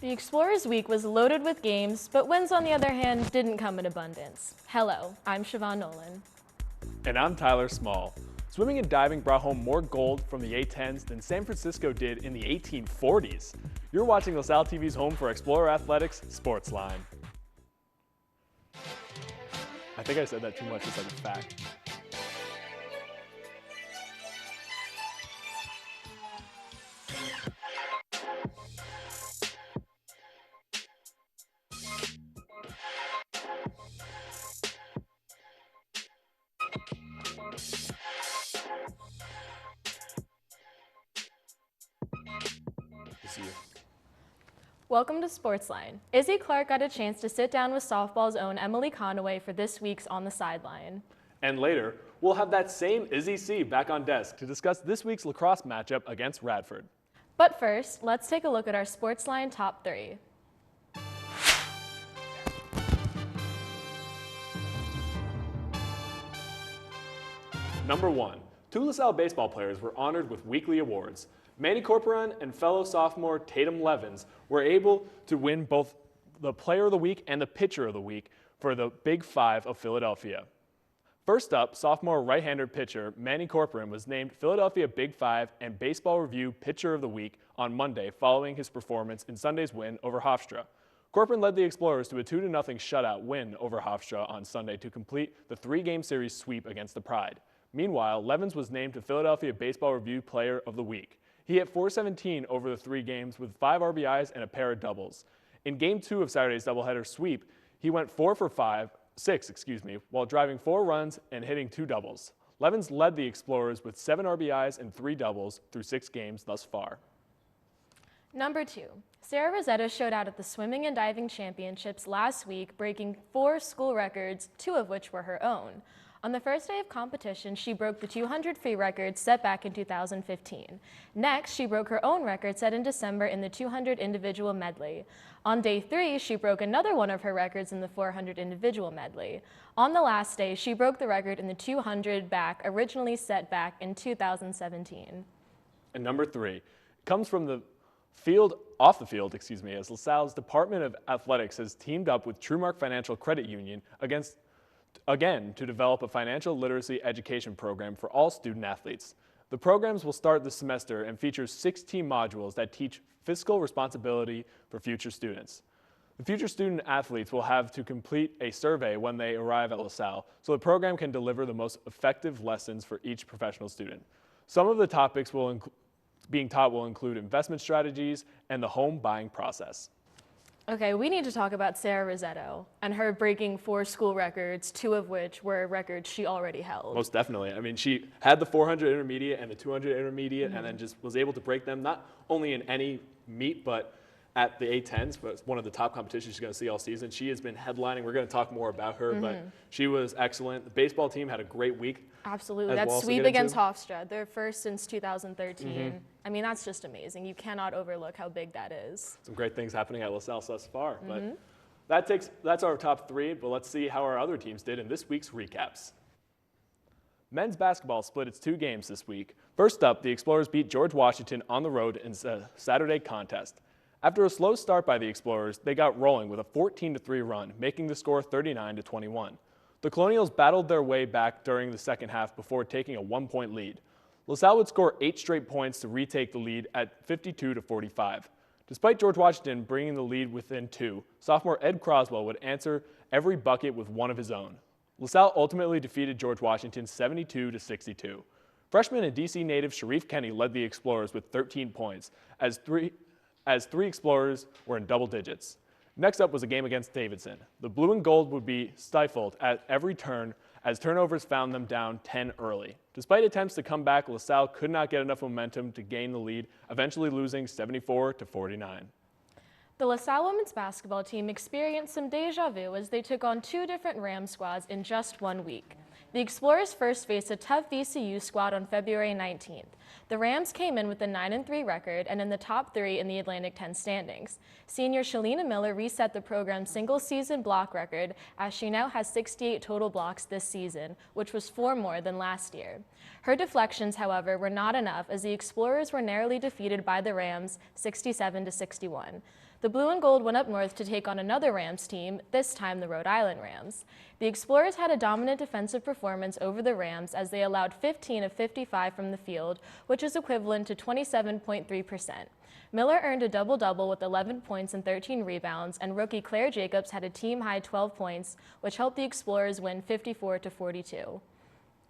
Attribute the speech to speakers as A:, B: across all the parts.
A: The Explorers Week was loaded with games, but wins on the other hand didn't come in abundance. Hello, I'm Siobhan Nolan.
B: And I'm Tyler Small. Swimming and diving brought home more gold from the A10s than San Francisco did in the 1840s. You're watching LaSalle TV's home for Explorer Athletics, SportsLine. I think I said that too much, it's like a fact. See you.
A: Welcome to Sportsline. Izzy Clark got a chance to sit down with softball's own Emily Conaway for this week's On the Sideline.
B: And later, we'll have that same Izzy C back on desk to discuss this week's lacrosse matchup against Radford.
A: But first, let's take a look at our Sportsline top 3.
B: Number 1, 2 LaSalle baseball players were honored with weekly awards. Manny Corporan and fellow sophomore Tatum Levins were able to win both the Player of the Week and the Pitcher of the Week for the Big Five of Philadelphia. First up, sophomore right-hander pitcher Manny Corporan was named Philadelphia Big Five and Baseball Review Pitcher of the Week on Monday following his performance in Sunday's win over Hofstra. Corporan led the Explorers to a 2-0 shutout win over Hofstra on Sunday to complete the 3-game series sweep against the Pride. Meanwhile, Levins was named to Philadelphia Baseball Review Player of the Week. He hit .417 over the 3 games with 5 RBIs and a pair of doubles. In Game 2 of Saturday's doubleheader sweep, he went 4 for 6, while driving 4 runs and hitting 2 doubles. Levins led the Explorers with 7 RBIs and 3 doubles through 6 games thus far.
A: Number 2, Sarah Rosetta showed out at the Swimming and Diving Championships last week, breaking 4 school records, 2 of which were her own. On the first day of competition, she broke the 200 free record set back in 2015. Next, she broke her own record set in December in the 200 individual medley. On day 3, she broke another one of her records in the 400 individual medley. On the last day, she broke the record in the 200 back, originally set back in 2017.
B: And number 3 comes from the off the field, as LaSalle's Department of Athletics has teamed up with Truemark Financial Credit Union again to develop a financial literacy education program for all student athletes. The programs will start this semester and feature 16 modules that teach fiscal responsibility for future students. The future student athletes will have to complete a survey when they arrive at LaSalle, so the program can deliver the most effective lessons for each professional student. Some of the topics being taught will include investment strategies and the home buying process.
A: Okay, we need to talk about Sarah Rosetta and her breaking 4 school records, 2 of which were records she already held.
B: Most definitely. I mean, she had the 400 intermediate and the 200 intermediate and then just was able to break them, not only in any meet, but at the A10s, but it's one of the top competitions she's going to see all season. She has been headlining. We're going to talk more about her, but she was excellent. The baseball team had a great week.
A: Absolutely. That sweep against Hofstra, their first since 2013. I mean, that's just amazing. You cannot overlook how big that is.
B: Some great things happening at LaSalle thus far. But that's our top 3, but let's see how our other teams did in this week's recaps. Men's basketball split its 2 games this week. First up, the Explorers beat George Washington on the road in a Saturday contest. After a slow start by the Explorers, they got rolling with a 14-3 run, making the score 39-21. The Colonials battled their way back during the second half before taking a 1-point lead. LaSalle would score 8 straight points to retake the lead at 52-45. Despite George Washington bringing the lead within 2, sophomore Ed Croswell would answer every bucket with one of his own. LaSalle ultimately defeated George Washington 72-62. Freshman and DC native Sharif Kenny led the Explorers with 13 points, as three Explorers were in double digits. Next up was a game against Davidson. The blue and gold would be stifled at every turn as turnovers found them down 10 early. Despite attempts to come back, LaSalle could not get enough momentum to gain the lead, eventually losing 74-49.
A: The LaSalle women's basketball team experienced some deja vu as they took on 2 different Ram squads in just 1 week. The Explorers first faced a tough VCU squad on February 19th. The Rams came in with a 9-3 record and in the top 3 in the Atlantic 10 standings. Senior Shalina Miller reset the program's single-season block record as she now has 68 total blocks this season, which was 4 more than last year. Her deflections, however, were not enough as the Explorers were narrowly defeated by the Rams 67-61. The Blue and Gold went up north to take on another Rams team, this time the Rhode Island Rams. The Explorers had a dominant defensive performance over the Rams as they allowed 15 of 55 from the field, which is equivalent to 27.3%. Miller earned a double-double with 11 points and 13 rebounds, and rookie Claire Jacobs had a team-high 12 points, which helped the Explorers win 54-42.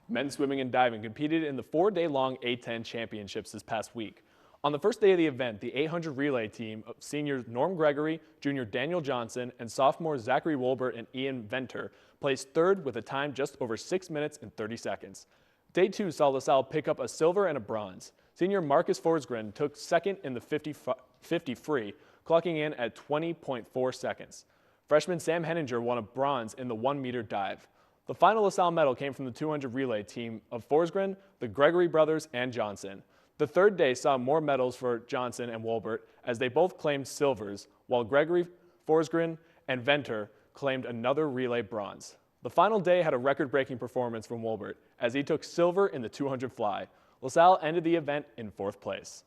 B: Men's swimming and diving competed in the 4-day-long A10 championships this past week. On the first day of the event, the 800 relay team of seniors Norm Gregory, junior Daniel Johnson, and sophomores Zachary Wolbert and Ian Venter placed third with a time just over 6 minutes and 30 seconds. Day 2 saw LaSalle pick up a silver and a bronze. Senior Marcus Forsgren took second in the 50 free, clocking in at 20.4 seconds. Freshman Sam Henninger won a bronze in the 1-meter dive. The final LaSalle medal came from the 200 relay team of Forsgren, the Gregory brothers, and Johnson. The third day saw more medals for Johnson and Wolbert as they both claimed silvers, while Gregory, Forsgren, and Venter claimed another relay bronze. The final day had a record-breaking performance from Wolbert as he took silver in the 200 fly. LaSalle ended the event in 4th place.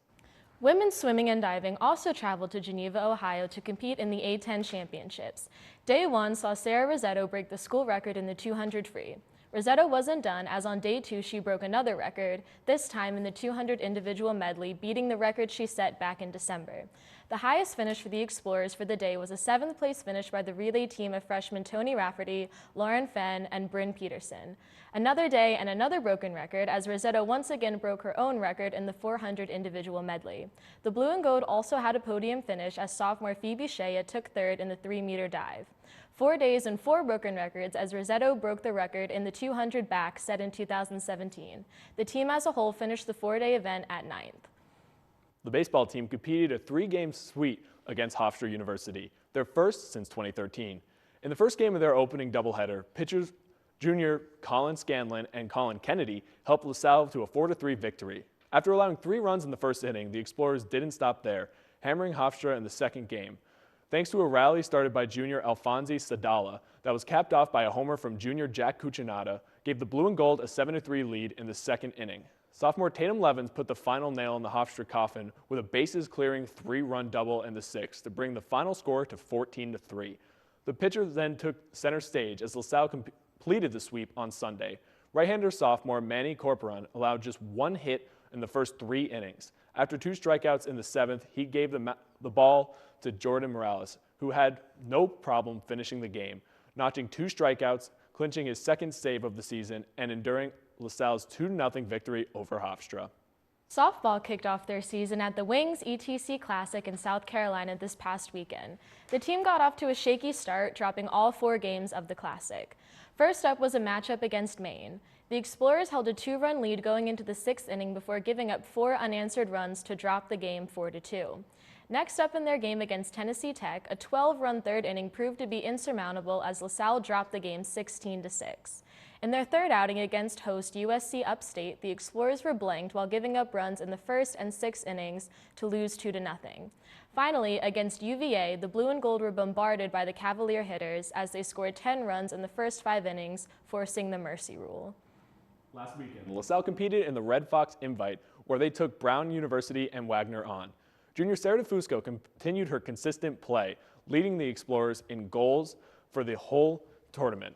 A: Women's swimming and diving also traveled to Geneva, Ohio to compete in the A10 championships. Day 1 saw Sarah Rossetto break the school record in the 200 free. Rossetto wasn't done, as on day 2 she broke another record, this time in the 200 individual medley, beating the record she set back in December. The highest finish for the Explorers for the day was a 7th place finish by the relay team of freshmen Tony Rafferty, Lauren Fenn, and Bryn Peterson. Another day and another broken record, as Rossetto once again broke her own record in the 400 individual medley. The Blue and Gold also had a podium finish as sophomore Phoebe Shea took third in the 3-meter dive. 4 days and 4 broken records as Rossetto broke the record in the 200 back set in 2017. The team as a whole finished the 4-day event at 9th.
B: The baseball team competed a 3-game sweep against Hofstra University, their first since 2013. In the first game of their opening doubleheader, pitchers junior Colin Scanlon and Colin Kennedy helped LaSalle to a 4-3 victory. After allowing 3 runs in the first inning, the Explorers didn't stop there, hammering Hofstra in the second game. Thanks to a rally started by junior Alfonsi Sadala that was capped off by a homer from junior Jack Cuccinata, gave the Blue and Gold a 7-3 lead in the second inning. Sophomore Tatum Levins put the final nail in the Hofstra coffin with a bases-clearing 3-run double in the 6th to bring the final score to 14-3. The pitcher then took center stage as LaSalle completed the sweep on Sunday. Right-hander sophomore Manny Corporon allowed just 1 hit in the first 3 innings. After 2 strikeouts in the 7th, he gave the ball to Jordan Morales, who had no problem finishing the game, notching 2 strikeouts, clinching his second save of the season, and enduring LaSalle's 2-0 victory over Hofstra.
A: Softball kicked off their season at the Wings ETC Classic in South Carolina this past weekend. The team got off to a shaky start, dropping all 4 games of the Classic. First up was a matchup against Maine. The Explorers held a 2-run lead going into the 6th inning before giving up 4 unanswered runs to drop the game 4-2. Next up in their game against Tennessee Tech, a 12-run 3rd inning proved to be insurmountable as LaSalle dropped the game 16-6. In their 3rd outing against host USC Upstate, the Explorers were blanked while giving up runs in the 1st and 6th innings to lose 2-0. Finally, against UVA, the Blue and Gold were bombarded by the Cavalier hitters as they scored 10 runs in the first 5 innings, forcing the mercy rule.
B: Last weekend, LaSalle competed in the Red Fox Invite, where they took Brown University and Wagner on. Junior Sarah DeFusco continued her consistent play, leading the Explorers in goals for the whole tournament.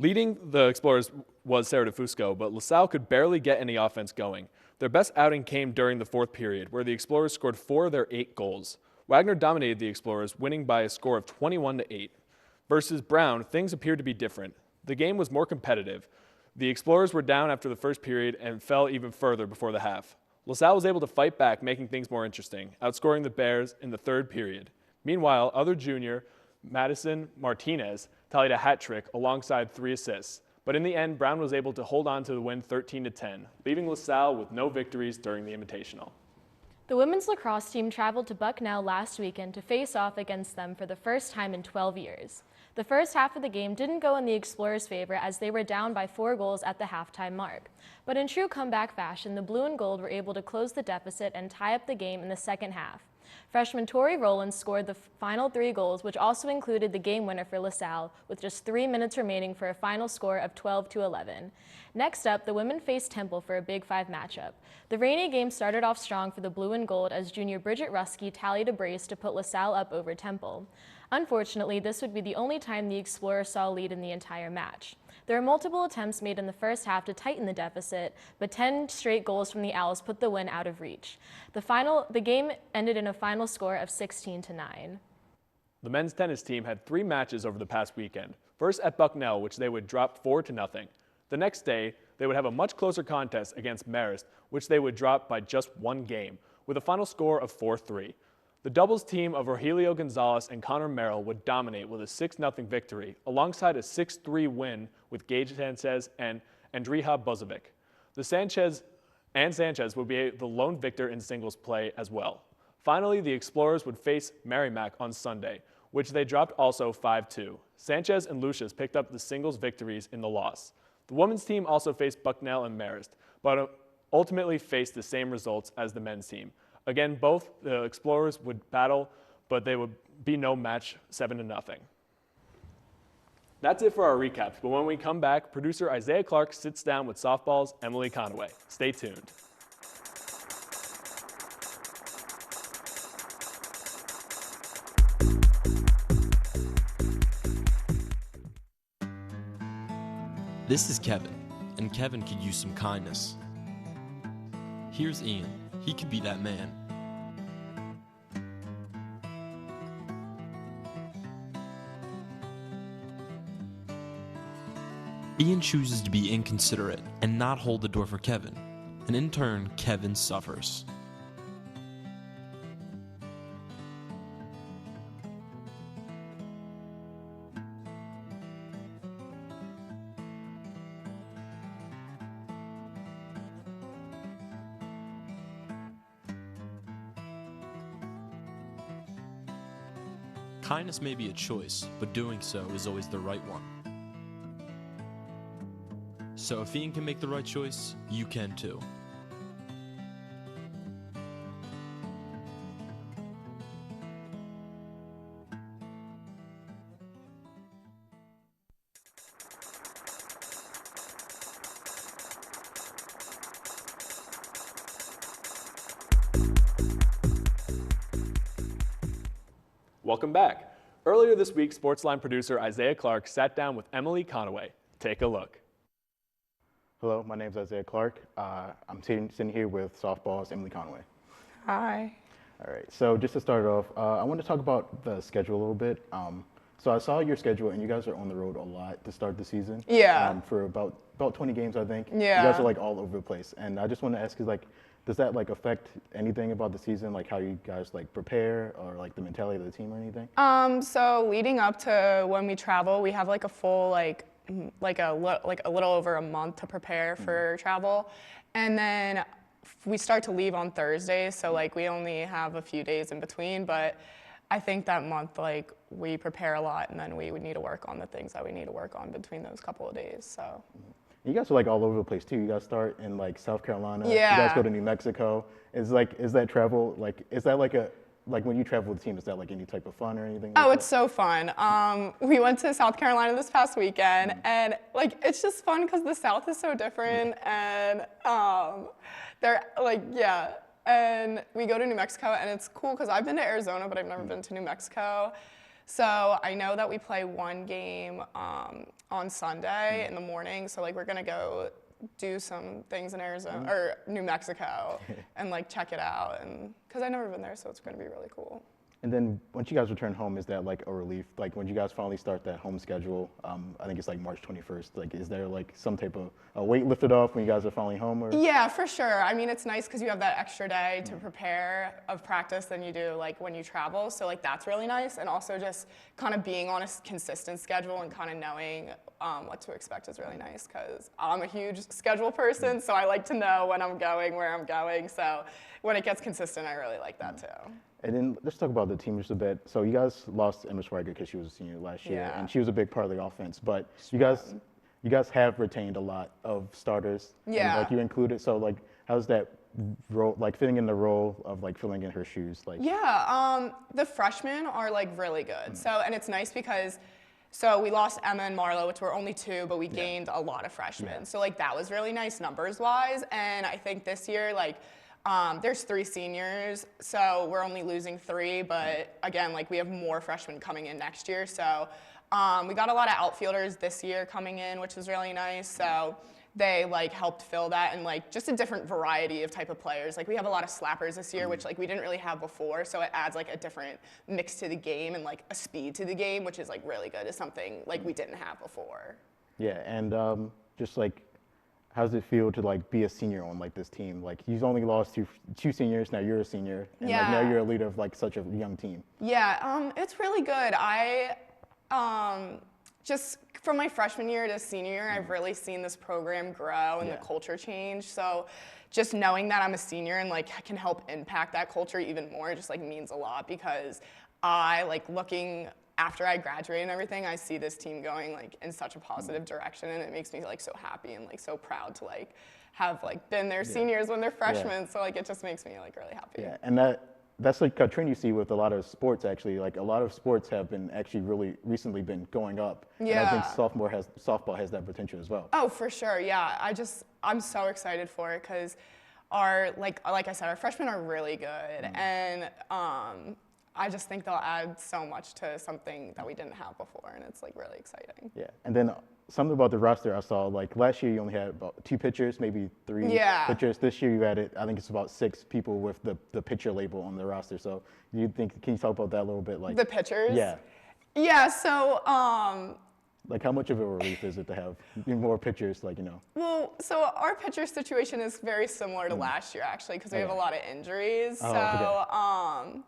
B: Leading the Explorers was Sarah DeFusco, but LaSalle could barely get any offense going. Their best outing came during the 4th period, where the Explorers scored 4 of their 8 goals. Wagner dominated the Explorers, winning by a score of 21-8. Versus Brown, things appeared to be different. The game was more competitive. The Explorers were down after the first period and fell even further before the half. LaSalle was able to fight back, making things more interesting, outscoring the Bears in the 3rd period. Meanwhile, other junior Madison Martinez tallied a hat trick alongside 3 assists. But in the end, Brown was able to hold on to the win 13-10, leaving LaSalle with no victories during the Invitational.
A: The women's lacrosse team traveled to Bucknell last weekend to face off against them for the first time in 12 years. The first half of the game didn't go in the Explorers' favor as they were down by 4 goals at the halftime mark. But in true comeback fashion, the Blue and Gold were able to close the deficit and tie up the game in the second half. Freshman Tori Rowland scored the final 3 goals, which also included the game winner for LaSalle, with just 3 minutes remaining for a final score of 12-11. Next up, the women faced Temple for a Big 5 matchup. The rainy game started off strong for the blue and gold as junior Bridget Ruskey tallied a brace to put LaSalle up over Temple. Unfortunately, this would be the only time the Explorers saw a lead in the entire match. There were multiple attempts made in the first half to tighten the deficit, but 10 straight goals from the Owls put the win out of reach. The game ended in a final score of 16-9.
B: The men's tennis team had 3 matches over the past weekend. First at Bucknell, which they would drop 4-0. The next day, they would have a much closer contest against Marist, which they would drop by just 1 game, with a final score of 4-3. The doubles team of Rogelio Gonzalez and Connor Merrill would dominate with a 6-0 victory, alongside a 6-3 win with Gage Sanchez and Andrija Bozovic. Sanchez would be the lone victor in singles play as well. Finally, the Explorers would face Merrimack on Sunday, which they dropped also 5-2. Sanchez and Lucius picked up the singles victories in the loss. The women's team also faced Bucknell and Marist, but ultimately faced the same results as the men's team. Again, both the Explorers would battle, but they would be no match, 7-0. That's it for our recaps, but when we come back, producer Isaiah Clark sits down with softball's Emily Conaway. Stay tuned.
C: This is Kevin, and Kevin could use some kindness. Here's Ian. He could be that man. Ian chooses to be inconsiderate and not hold the door for Kevin, and in turn, Kevin suffers. Kindness may be a choice, but doing so is always the right one. So if Ian can make the right choice, you can too.
B: Welcome back. Earlier this week, SportsLine producer Isaiah Clark sat down with Emily Conaway. Take a look.
D: Hello, my name is Isaiah Clark. I'm sitting here with softball's Emily Conaway.
E: Hi.
D: All right, so just to start off, I want to talk about the schedule a little bit. So I saw your schedule, and you guys are on the road a lot to start the season.
E: Yeah.
D: For about 20 games, I think.
E: Yeah.
D: You guys are like all over the place, and I just want to ask you, like, does that like affect anything about the season, like how you guys like prepare or like the mentality of the team or anything?
E: So leading up to when we travel, we have like a full like a little over a month to prepare for travel, and then we start to leave on Thursdays. So like we only have a few days in between, but I think that month like we prepare a lot, and then we would need to work on the things that we need to work on between those couple of days. So.
D: You guys are like all over the place too. You guys start in like South Carolina.
E: Yeah.
D: You guys go to New Mexico. Is that travel is that like when you travel with the team, is that like any type of fun or anything?
E: Oh,
D: like
E: it's so fun. We went to South Carolina this past weekend, and like it's just fun because the South is so different, and they're like and we go to New Mexico, and it's cool because I've been to Arizona, but I've never been to New Mexico. So I know that we play one game on Sunday in the morning. So like we're gonna go do some things in Arizona or New Mexico and like check it out, and because I've never been there, so it's gonna be really cool.
D: And then once you guys return home, is that like a relief? Like when you guys finally start that home schedule, I think it's like March 21st. Like, is there like some type of a weight lifted off when you guys are finally home? Or?
E: Yeah, for sure. I mean, it's nice because you have that extra day to prepare of practice than you do like when you travel. So like that's really nice, and also just kind of being on a consistent schedule and kind of knowing what to expect is really nice because I'm a huge schedule person, so I like to know when I'm going, where I'm going. So when it gets consistent, I really like that too.
D: And then let's talk about the team just a bit. So you guys lost Emma Schweiger because she was a senior last year, and she was a big part of the offense. But you guys have retained a lot of starters.
E: Yeah.
D: And, like you included. So like, how's that role, like fitting in the role of like filling in her shoes? Like,
E: Yeah, the freshmen are like really good. So, and it's nice because, so we lost Emma and Marlo, which were only 2, but we gained a lot of freshmen.
D: Yeah.
E: So like that was really nice numbers wise. And I think this year, like, there's 3 seniors, so we're only losing 3. But again, like we have more freshmen coming in next year. So we got a lot of outfielders this year coming in, which was really nice. So they like helped fill that, and like just a different variety of type of players. Like we have a lot of slappers this year, which like we didn't really have before, so it adds like a different mix to the game and like a speed to the game, which is like really good. Is something like we didn't have before.
D: yeah, and just like, how does it feel to like be a senior on like this team? Like you've only lost two seniors, now you're a senior, and like now you're a leader of like such a young team.
E: Yeah, it's really good. I just from my freshman year to senior year, I've really seen this program grow and the culture change. So just knowing that I'm a senior and like can help impact that culture even more just like means a lot, because I like looking after I graduate and everything, I see this team going like in such a positive direction, and it makes me like so happy and like so proud to like have like been their seniors when they're freshmen. So like it just makes me like really happy.
D: Yeah, and that's like a trend you see with a lot of sports actually. Like a lot of sports have been actually really recently been going up.
E: Yeah.
D: And I think softball has that potential as well.
E: Oh, for sure. Yeah. I'm so excited for it because our, like I said, our freshmen are really good. And I just think they'll add so much to something that we didn't have before. And it's like really exciting.
D: Yeah, and then something about the roster I saw, like last year you only had about 2 pitchers, maybe 3 pitchers. This year you added, I think it's about 6 people with the pitcher label on the roster. So can you talk about that a little bit? Like
E: The pitchers?
D: Yeah.
E: Yeah, so
D: Like how much of a relief is it to have more pitchers, like, you know?
E: well, so our pitcher situation is very similar to last year actually, because we have a lot of injuries. So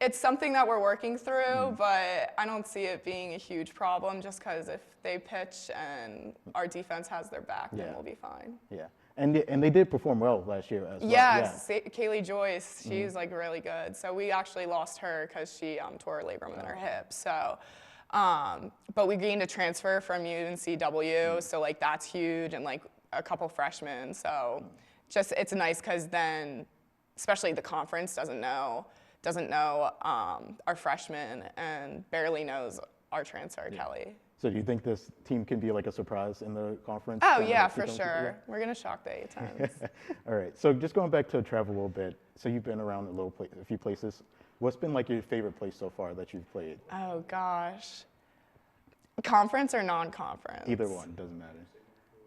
E: it's something that we're working through, but I don't see it being a huge problem, just because if they pitch and our defense has their back, then we'll be fine.
D: Yeah, and they did perform well last year as well.
E: Yes, Kaylee Joyce, she's like really good. So we actually lost her because she tore her labrum in her hip. So, but we gained a transfer from UNCW, so like that's huge, and like a couple freshmen. So just it's nice because then, especially the conference doesn't know our freshman and barely knows our transfer, Kelly.
D: So do you think this team can be like a surprise in the conference?
E: Oh yeah, for sure. We're gonna shock the A-10s.
D: All right. So just going back to travel a little bit. So you've been around a few places. What's been like your favorite place so far that you've played?
E: Oh gosh, conference or non-conference?
D: Either one, doesn't matter.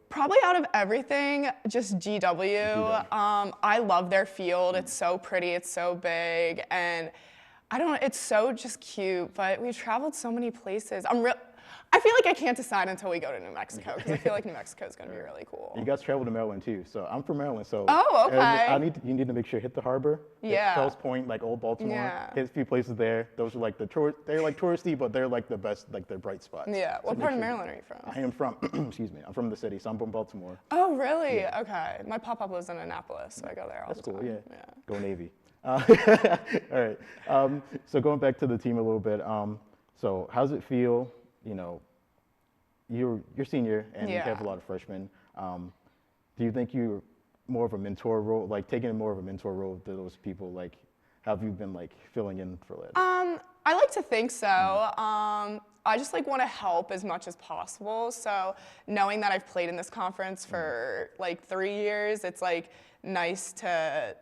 E: Probably out of everything, just GW. I love their field. It's so pretty, it's so big, and it's so just cute, but we've traveled so many places. I feel like I can't decide until we go to New Mexico, because I feel like New Mexico is going to be really cool.
D: You guys traveled to Maryland too, so I'm from Maryland, so
E: Oh, okay.
D: you need to make sure hit the harbor, hit Fells Point, like Old Baltimore, hit a few places there. Those are like they're like touristy, but they're like the best, like the bright spots.
E: Yeah.
D: So
E: What part of Maryland are you from?
D: I am from, excuse me, I'm from the city, so I'm from Baltimore.
E: Oh, really? Okay. My pop-up lives in Annapolis, so I go there all
D: That's
E: the
D: cool,
E: time.
D: yeah. Go Navy. All right. So going back to the team a little bit. So how's it feel? You know, you're senior and you have a lot of freshmen. Do you think you're more of a mentor role, like taking more of a mentor role to those people? Like, how have you been like filling in for that?
E: I like to think so. I just like want to help as much as possible. So knowing that I've played in this conference for like 3 years, it's like nice to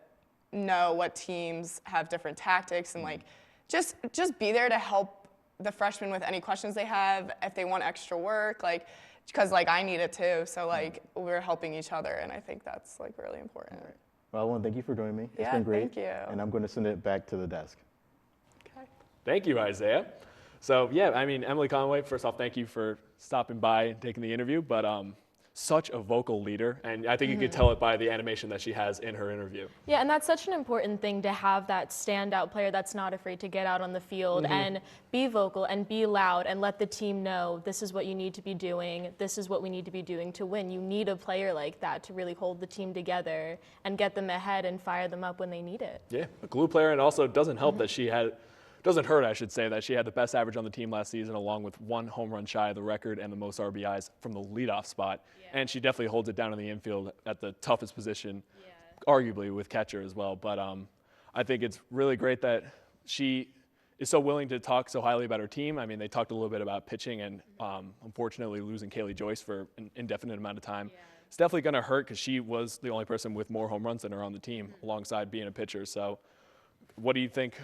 E: know what teams have different tactics and like just be there to help the freshmen with any questions they have, if they want extra work, like, because like I need it too. So like we're helping each other, and I think that's like really important.
D: All right. Well, I want to thank you for joining me. It's
E: Yeah,
D: been great.
E: thank you.
D: And I'm going to send it back to the desk.
E: Okay.
B: Thank you, Isaiah. So yeah, I mean, Emily Conway, first off, thank you for stopping by and taking the interview, but such a vocal leader, and I think you could tell it by the animation that she has in her interview.
A: Yeah, and that's such an important thing, to have that standout player that's not afraid to get out on the field and be vocal and be loud and let the team know this is what you need to be doing, this is what we need to be doing to win. You need a player like that to really hold the team together and get them ahead and fire them up when they need it.
B: Yeah, a glue player, and also doesn't help that doesn't hurt, I should say, that she had the best average on the team last season, along with 1 home run shy of the record and the most RBIs from the leadoff spot. Yeah. And she definitely holds it down in the infield at the toughest position arguably with catcher as well. But I think it's really great that she is so willing to talk so highly about her team. I mean, they talked a little bit about pitching and unfortunately losing Kaylee Joyce for an indefinite amount of time. Yeah. It's definitely going to hurt because she was the only person with more home runs than her on the team alongside being a pitcher. So what do you think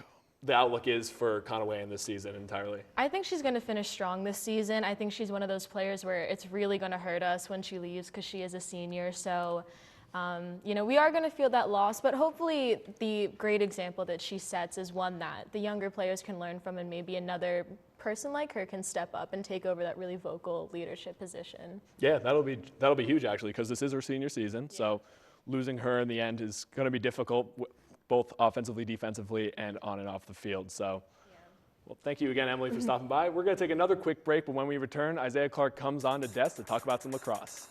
B: the outlook is for Conaway in this season entirely?
A: I think she's going to finish strong this season. I think she's one of those players where it's really going to hurt us when she leaves because she is a senior. So, we are going to feel that loss, but hopefully the great example that she sets is one that the younger players can learn from, and maybe another person like her can step up and take over that really vocal leadership position.
B: Yeah, that'll be huge actually, because this is her senior season. Yeah. So losing her in the end is going to be difficult, both offensively, defensively, and on and off the field. So, well, thank you again, Emily, for stopping by. We're going to take another quick break, but when we return, Isaiah Clark comes on to desk to talk about some lacrosse.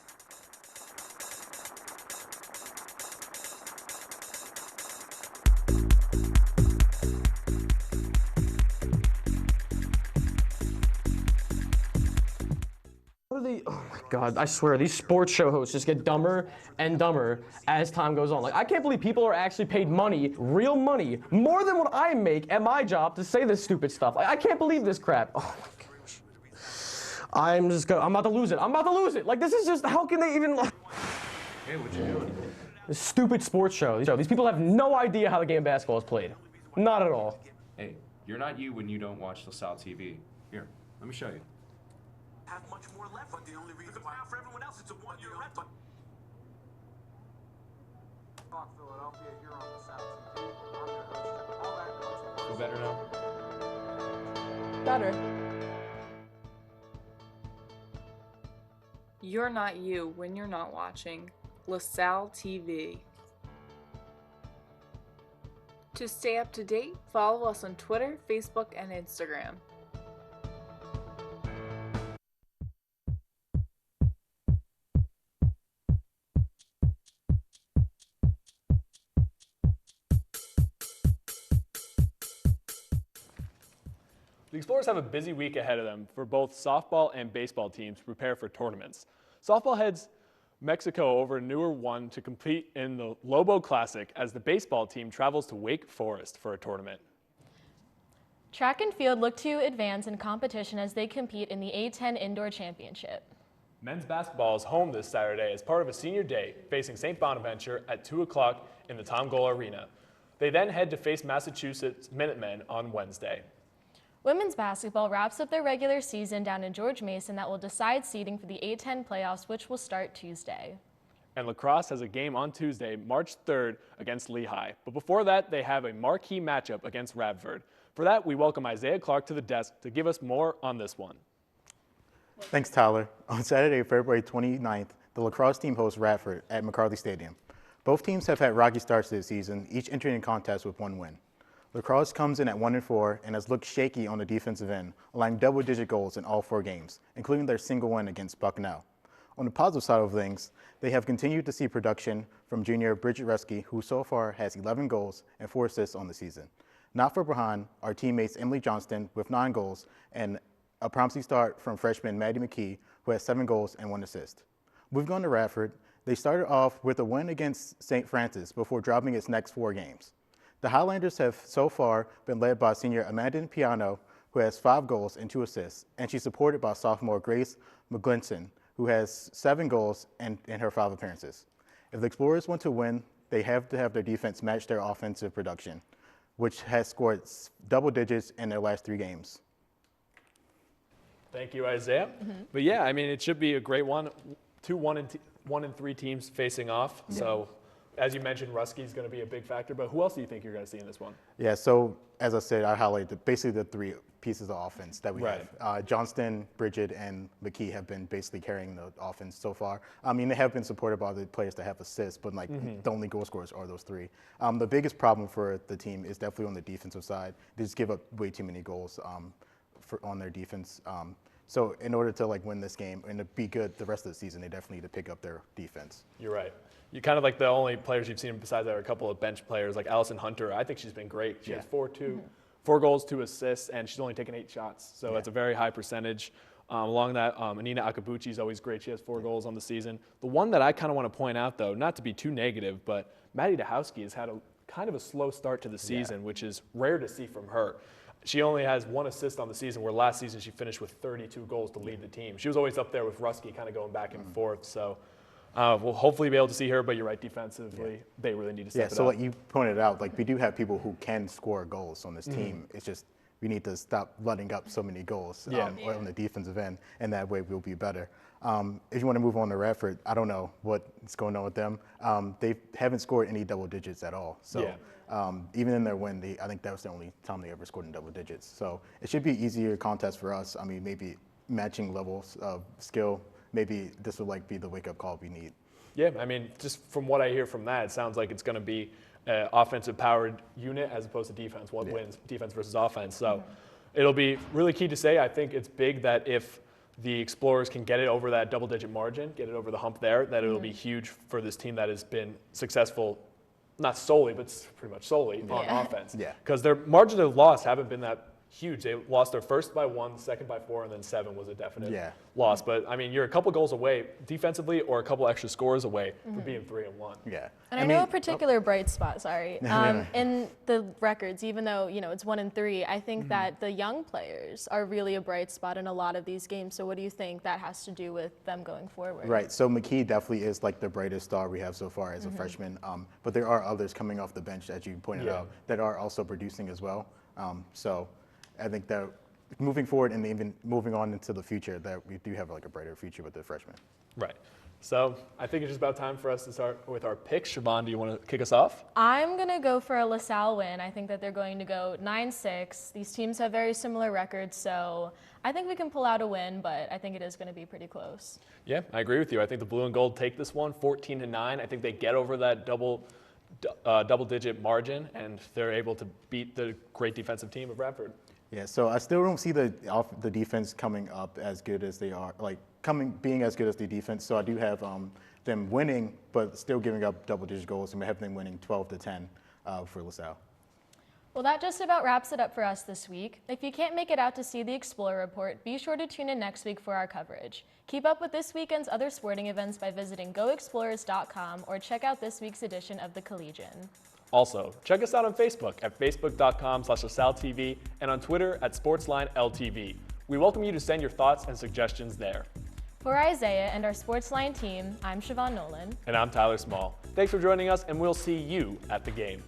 F: Oh my God, I swear, these sports show hosts just get dumber and dumber as time goes on. Like, I can't believe people are actually paid money, real money, more than what I make at my job to say this stupid stuff. Like, I can't believe this crap. Oh my gosh. I'm about to lose it. Like, this is just, how can they even,
G: Hey, what you doing?
F: This stupid sports show. These people have no idea how the game of basketball is played. Not at all.
G: Hey, you're not you when you don't watch LaSalle TV. Here, let me show you.
H: Have much more left, but the only reason why for everyone else it's a one-year rental. Philadelphia here on the South TV. I'm your host. All that coach.
G: Feel better now?
E: Better.
I: You're not you when you're not watching LaSalle TV. To stay up to date, follow us on Twitter, Facebook, and Instagram.
B: The Explorers have a busy week ahead of them for both softball and baseball teams to prepare for tournaments. Softball heads Mexico over Newer 1 to compete in the Lobo Classic as the baseball team travels to Wake Forest for a tournament.
A: Track and field look to advance in competition as they compete in the A10 Indoor Championship.
B: Men's basketball is home this Saturday as part of a senior day, facing St. Bonaventure at 2 o'clock in the Tom Gola Arena. They then head to face Massachusetts Minutemen on Wednesday.
A: Women's basketball wraps up their regular season down in George Mason that will decide seeding for the A10 playoffs, which will start Tuesday.
B: And lacrosse has a game on Tuesday, March 3rd against Lehigh. But before that, they have a marquee matchup against Radford. For that, we welcome Isaiah Clark to the desk to give us more on this one.
D: Thanks, Tyler. On Saturday, February 29th, the lacrosse team hosts Radford at McCarthy Stadium. Both teams have had rocky starts this season, each entering the contest with one win. Lacrosse comes in at 1-4 and has looked shaky on the defensive end, allowing double-digit goals in all 4 games, including their single win against Bucknell. On the positive side of things, they have continued to see production from junior Bridget Reski, who so far has 11 goals and 4 assists on the season. Not far behind are teammates Emily Johnston with 9 goals and a promising start from freshman Maddie McKee, who has 7 goals and 1 assist. Moving on to Radford, they started off with a win against St. Francis before dropping its next 4 games. The Highlanders have so far been led by senior Amanda Piano, who has 5 goals and 2 assists, and she's supported by sophomore Grace McGlinson, who has 7 goals in her 5 appearances. If the Explorers want to win, they have to have their defense match their offensive production, which has scored double digits in their last 3 games.
B: Thank you, Isaiah. But yeah, I mean, it should be a great one. 2 1 and 3 teams facing off. Yeah. So, as you mentioned, Ruski's going to be a big factor. But who else do you think you're going to see in this one?
D: Yeah. So, as I said, I highlighted basically the 3 pieces of offense that we have. Johnston, Bridget, and McKee have been basically carrying the offense so far. I mean, they have been supported by the players that have assists, but the only goal scorers are those 3. The biggest problem for the team is definitely on the defensive side. They just give up way too many goals on their defense. So in order to win this game and to be good the rest of the season, they definitely need to pick up their defense.
B: You're right. You're kind of like the only players you've seen besides that are a couple of bench players, like Allison Hunter. I think she's been great. She has 4 goals, 2 assists, and she's only taken 8 shots. So that's a very high percentage. Along that, Anina Akabuchi is always great. She has 4 goals on the season. The one that I kind of want to point out, though, not to be too negative, but Maddie Dahowski has had a kind of a slow start to the season, which is rare to see from her. She only has 1 assist on the season, where last season she finished with 32 goals to lead the team. She was always up there with Rusky, kind of going back and forth. So we'll hopefully be able to see her, but you're right, defensively, they really need to step it up.
D: So like you pointed out, like we do have people who can score goals on this team. It's just we need to stop letting up so many goals on the defensive end, and that way we'll be better. If you want to move on to Radford, I don't know what's going on with them. They haven't scored any double digits at all. So even in their win, I think that was the only time they ever scored in double digits. So it should be easier contest for us. I mean, maybe matching levels of skill. Maybe this will like be the wake-up call we need.
B: Yeah, I mean, just from what I hear from that, it sounds like it's going to be an offensive-powered unit as opposed to defense. One wins defense versus offense. So it'll be really key to say. I think it's big that if the Explorers can get it over that double-digit margin, get it over the hump there, that it'll be huge for this team that has been successful, not solely, but pretty much solely on offense. Because their margins of loss haven't been that huge. They lost their first by 1, second by 4, and then 7 was a definite loss. But I mean, you're a couple goals away defensively, or a couple extra scores away from being 3-1.
D: Yeah.
A: And I know a particular bright spot, in the records, even though, it's 1-3, I think that the young players are really a bright spot in a lot of these games. So what do you think that has to do with them going forward?
D: Right. So McKee definitely is like the brightest star we have so far as a freshman. But there are others coming off the bench, as you pointed out, that are also producing as well. So I think that moving forward and even moving on into the future, that we do have like a brighter future with the freshmen.
B: Right. So I think it's just about time for us to start with our picks. Siobhan, do you want to kick us off?
A: I'm going to go for a LaSalle win. I think that they're going to go 9-6. These teams have very similar records, so I think we can pull out a win, but I think it is going to be pretty close.
B: Yeah, I agree with you. I think the Blue and Gold take this one 14-9. I think they get over that double-digit margin, and they're able to beat the great defensive team of Radford.
D: Yeah, so I still don't see the defense coming up as good as they are, being as good as the defense. So I do have them winning, but still giving up double-digit goals, and we have them winning 12-10 for LaSalle.
A: Well, that just about wraps it up for us this week. If you can't make it out to see the Explorer Report, be sure to tune in next week for our coverage. Keep up with this weekend's other sporting events by visiting goexplorers.com or check out this week's edition of the Collegian.
B: Also, check us out on Facebook at facebook.com/LaSalleTV and on Twitter at SportsLineLTV. We welcome you to send your thoughts and suggestions there.
A: For Isaiah and our SportsLine team, I'm Siobhan Nolan.
B: And I'm Tyler Small. Thanks for joining us, and we'll see you at the game.